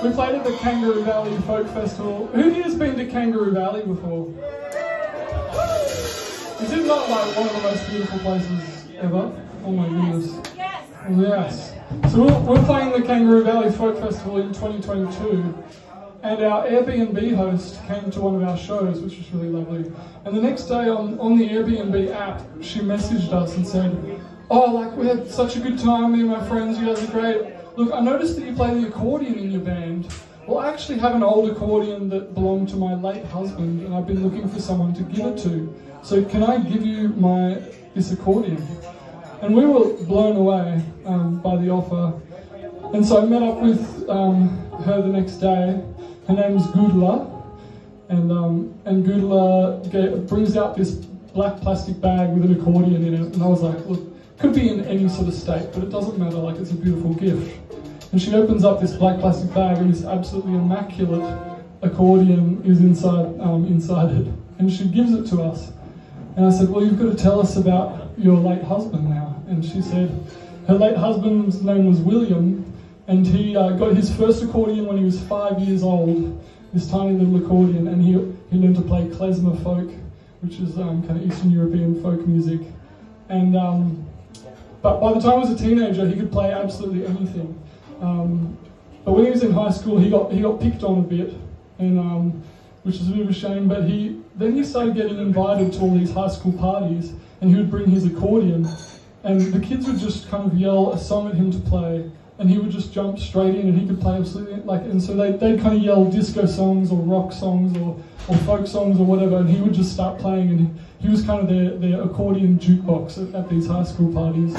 We played at the Kangaroo Valley Folk Festival. Who here's been to Kangaroo Valley before? Is it not like one of the most beautiful places ever? Oh my goodness. Yes. So we're playing the Kangaroo Valley Folk Festival in 2022, and our Airbnb host came to one of our shows, which was really lovely. And the next day on the Airbnb app, she messaged us and said, "Oh, like we had such a good time, me and my friends, you guys are great. Look, I noticed that you play the accordion in your band. Well, I actually have an old accordion that belonged to my late husband, and I've been looking for someone to give it to. So can I give you this accordion?" And we were blown away by the offer. And so I met up with her the next day. Her name's Gudula, and Gudula brings out this black plastic bag with an accordion in it. And I was like, look, could be in any sort of state, but it doesn't matter, like it's a beautiful gift. And she opens up this black plastic bag, and this absolutely immaculate accordion is inside it. And she gives it to us. And I said, well, you've got to tell us about your late husband now. And she said her late husband's name was William, and he got his first accordion when he was 5 years old, this tiny little accordion, and he learned to play klezmer folk, which is kind of Eastern European folk music. And but by the time he was a teenager, he could play absolutely anything. But when he was in high school, he got picked on a bit, and which is a bit of a shame. But then he started getting invited to all these high school parties, and he would bring his accordion, and the kids would just kind of yell a song at him to play, and he would just jump straight in, and he could play absolutely and so they'd kind of yell disco songs or rock songs or folk songs or whatever, and he would just start playing, and he was kind of their accordion jukebox at these high school parties.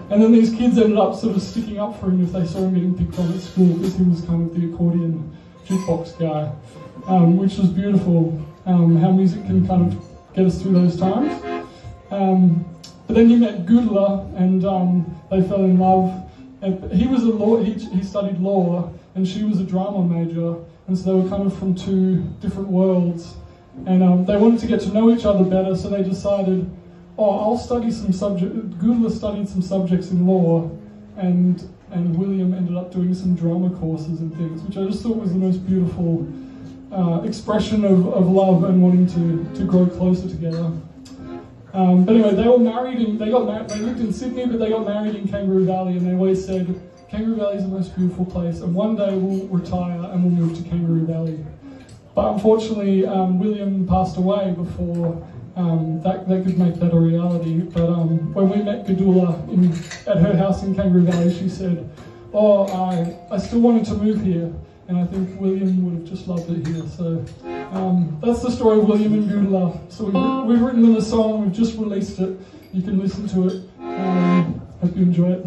And then these kids ended up sort of sticking up for him if they saw him getting picked on at school, because he was kind of the accordion jukebox guy, which was beautiful, how music can kind of get us through those times. But then he met Gudula, and they fell in love. And he was he studied law, and she was a drama major, and so they were kind of from two different worlds. And they wanted to get to know each other better, so they decided, oh, I'll study some subjects. Gudula studied some subjects in law, and William ended up doing some drama courses and things, which I just thought was the most beautiful expression of love and wanting to grow closer together. But anyway, they were married, they lived in Sydney, but they got married in Kangaroo Valley, and they always said, Kangaroo Valley is the most beautiful place, and one day we'll retire and we'll move to Kangaroo Valley. But unfortunately, William passed away before that could make that a reality. But when we met Gudula at her house in Kangaroo Valley, she said, oh, I still wanted to move here, and I think William would have just loved it here. So that's the story of William and Gudula. So we've written them a song, we've just released it. You can listen to it. Hope you enjoy it.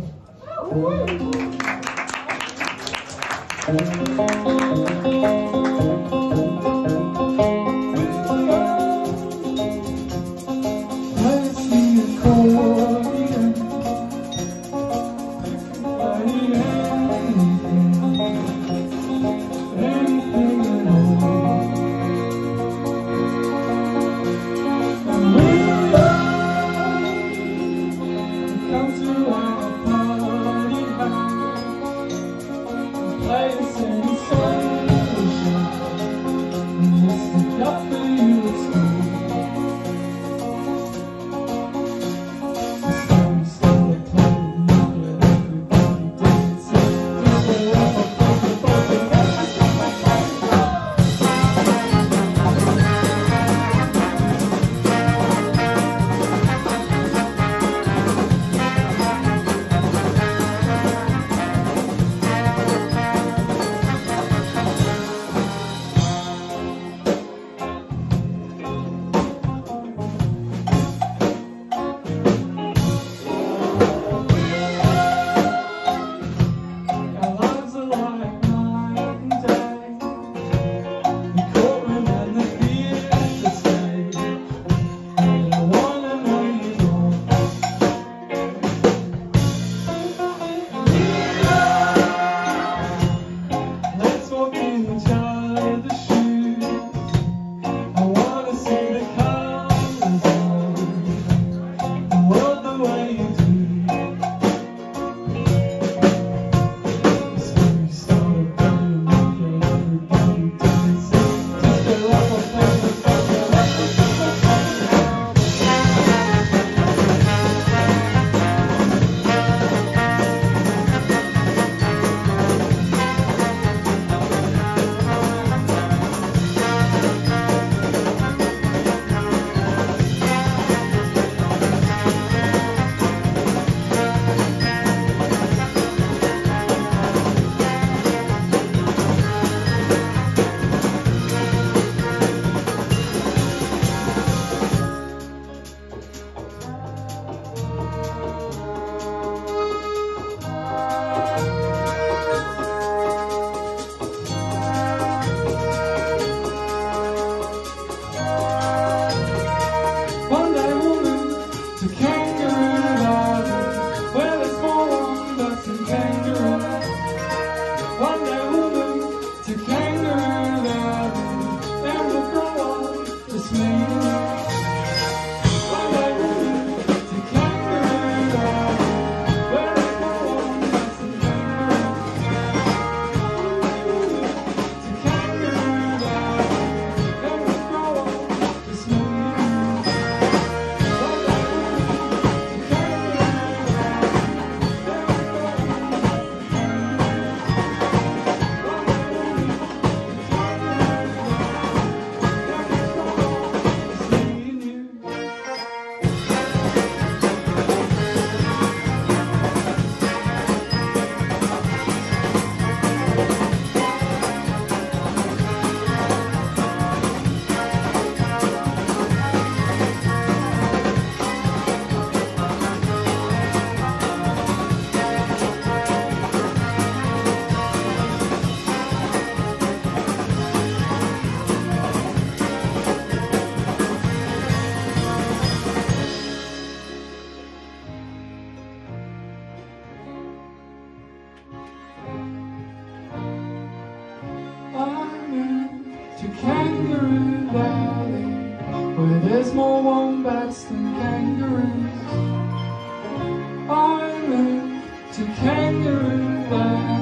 Kangaroo Valley, where there's more wombats than kangaroos. I moved to Kangaroo Valley.